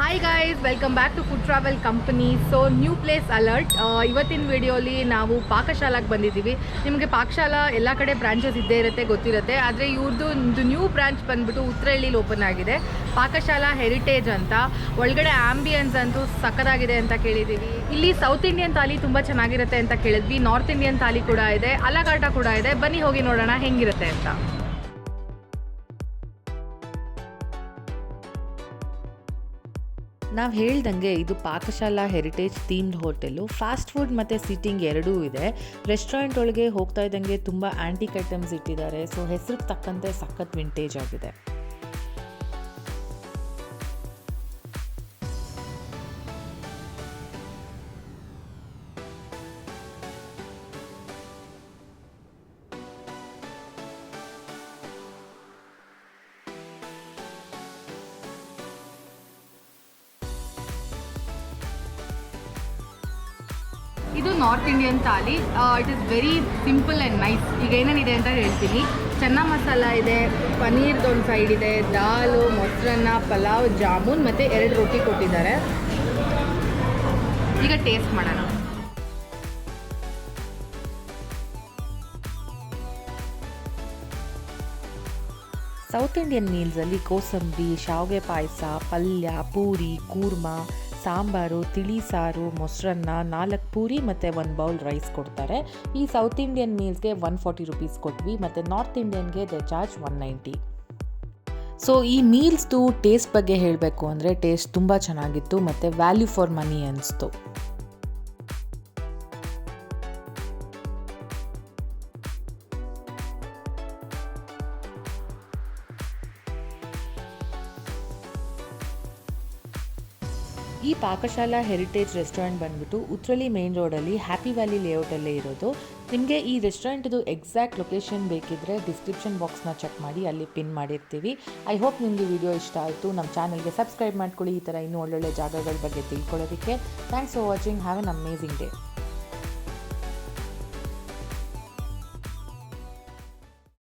Hi guys, welcome back to food travel company. So new place alert. ಇವತ್ತಿನ ವಿಡಿಯೋಲಿ ನಾವು ಪಾಕಶಾಲಾಗೆ ಬಂದಿದ್ದೀವಿ. ನಿಮಗೆ ಪಾಕಶಾಲಾ ಎಲ್ಲ ಕಡೆ ಬ್ರಾಂಚಸ್ ಇದ್ದೇ ಇರುತ್ತೆ, ಗೊತ್ತಿರುತ್ತೆ. ಆದರೆ ಇವ್ರದ್ದು ಒಂದು ನ್ಯೂ ಬ್ರಾಂಚ್ ಬಂದುಬಿಟ್ಟು ಉತ್ರಹಳ್ಳಿಲಿ ಓಪನ್ ಆಗಿದೆ, ಪಾಕಶಾಲಾ ಹೆರಿಟೇಜ್ ಅಂತ. ಒಳಗಡೆ ಆಂಬಿಯನ್ಸ್ ಅಂತೂ ಸಕ್ಕತ್ತಾಗಿದೆ ಅಂತ ಕೇಳಿದ್ದೀವಿ. ಇಲ್ಲಿ ಸೌತ್ ಇಂಡಿಯನ್ ಥಾಲಿ ತುಂಬ ಚೆನ್ನಾಗಿರುತ್ತೆ ಅಂತ ಕೇಳಿದ್ವಿ. ನಾರ್ತ್ ಇಂಡಿಯನ್ ಥಾಲಿ ಕೂಡ ಇದೆ, ಅಲಗಾಟ ಕೂಡ ಇದೆ. ಬನ್ನಿ ಹೋಗಿ ನೋಡೋಣ ಹೆಂಗಿರುತ್ತೆ ಅಂತ. ನಾವು ಹೇಳ್ದಂಗೆ ಇದು Pakashala heritage themed hotel. Fast food ಮತ್ತು ಸಿಟ್ಟಿಂಗ್ ಎರಡೂ ಇದೆ. ರೆಸ್ಟೋರೆಂಟ್ ಒಳಗೆ ಹೋಗ್ತಾ ಇದ್ದಂಗೆ ತುಂಬ ಆ್ಯಂಟಿಕ್ ಐಟಮ್ಸ್ ಇಟ್ಟಿದ್ದಾರೆ. ಸೊ ಹೆಸರಿಗೆ ತಕ್ಕಂತೆ ಸಖತ್ ವಿಂಟೇಜ್ ಆಗಿದೆ. ಇದು north Indian thali. It is very simple and nice. ಈಗ ಏನೇನಿದೆ ಅಂತ ಹೇಳ್ತೀನಿ. ಚೆನ್ನ ಮಸಾಲ ಇದೆ, ಪನ್ನೀರ್ದು ಒಂದು ಸೈಡ್ ಇದೆ, ದಾಲು, ಮೊಸರನ್ನ, ಪಲಾವ್, ಜಾಮೂನ್ ಮತ್ತು 2 ರೋಟಿ ಕೊಟ್ಟಿದ್ದಾರೆ. ಈಗ ಟೇಸ್ಟ್ ಮಾಡೋಣ. ಸೌತ್ ಇಂಡಿಯನ್ ಮೀಲ್ಸಲ್ಲಿ ಕೋಸಂಬರಿ, ಶಾವಿಗೆ ಪಾಯಸ, ಪಲ್ಯ, ಪೂರಿ, ಕೂರ್ಮ, ಸಾಂಬಾರು, ತಿಳಿ ಸಾರು, ಮೊಸರನ್ನ, 4 ಪೂರಿ ಮತ್ತು 1 ಬೌಲ್ ರೈಸ್ ಕೊಡ್ತಾರೆ. ಈ ಸೌತ್ ಇಂಡಿಯನ್ ಮೀಲ್ಸ್ಗೆ 140 ರುಪೀಸ್ ಕೊಟ್ವಿ, ಮತ್ತು ನಾರ್ತ್ ಇಂಡಿಯನ್ಗೆ ದೇ ಚಾರ್ಜ್ 190. ಸೊ ಈ ಮೀಲ್ಸ್ದು ಟೇಸ್ಟ್ ಬಗ್ಗೆ ಹೇಳಬೇಕು ಅಂದರೆ ಟೇಸ್ಟ್ ತುಂಬ ಚೆನ್ನಾಗಿತ್ತು ಮತ್ತು ವ್ಯಾಲ್ಯೂ ಫಾರ್ ಮನಿ ಅನಿಸ್ತು. ಈ ಪಾಕಶಾಲಾ ಹೆರಿಟೇಜ್ ರೆಸ್ಟೋರೆಂಟ್ ಬಂದ್ಬಿಟ್ಟು ಉತ್ರಳ್ಳಿ ಮೇನ್ ರೋಡಲ್ಲಿ ಹ್ಯಾಪಿ ವ್ಯಾಲಿ ಲೇಔಟಲ್ಲೇ ಇರೋದು. ನಿಮಗೆ ಈ ರೆಸ್ಟೋರೆಂಟ್ದು ಎಕ್ಸಾಕ್ಟ್ ಲೊಕೇಶನ್ ಬೇಕಿದ್ದರೆ ಡಿಸ್ಕ್ರಿಪ್ಷನ್ ಬಾಕ್ಸ್ನ ಚೆಕ್ ಮಾಡಿ, ಅಲ್ಲಿ ಪಿನ್ ಮಾಡಿರ್ತೀವಿ. ಐ ಹೋಪ್ ನಿಮಗೆ ವಿಡಿಯೋ ಇಷ್ಟ ಆಯಿತು. ನಮ್ಮ ಚಾನಲ್ಗೆ ಸಬ್ಸ್ಕ್ರೈಬ್ ಮಾಡ್ಕೊಳ್ಳಿ, ಈ ಥರ ಇನ್ನೂ ಒಳ್ಳೊಳ್ಳೆ ಜಾಗಗಳ ಬಗ್ಗೆ ತಿಳ್ಕೊಳ್ಳೋದಕ್ಕೆ. Thanks for watching. Have an amazing day.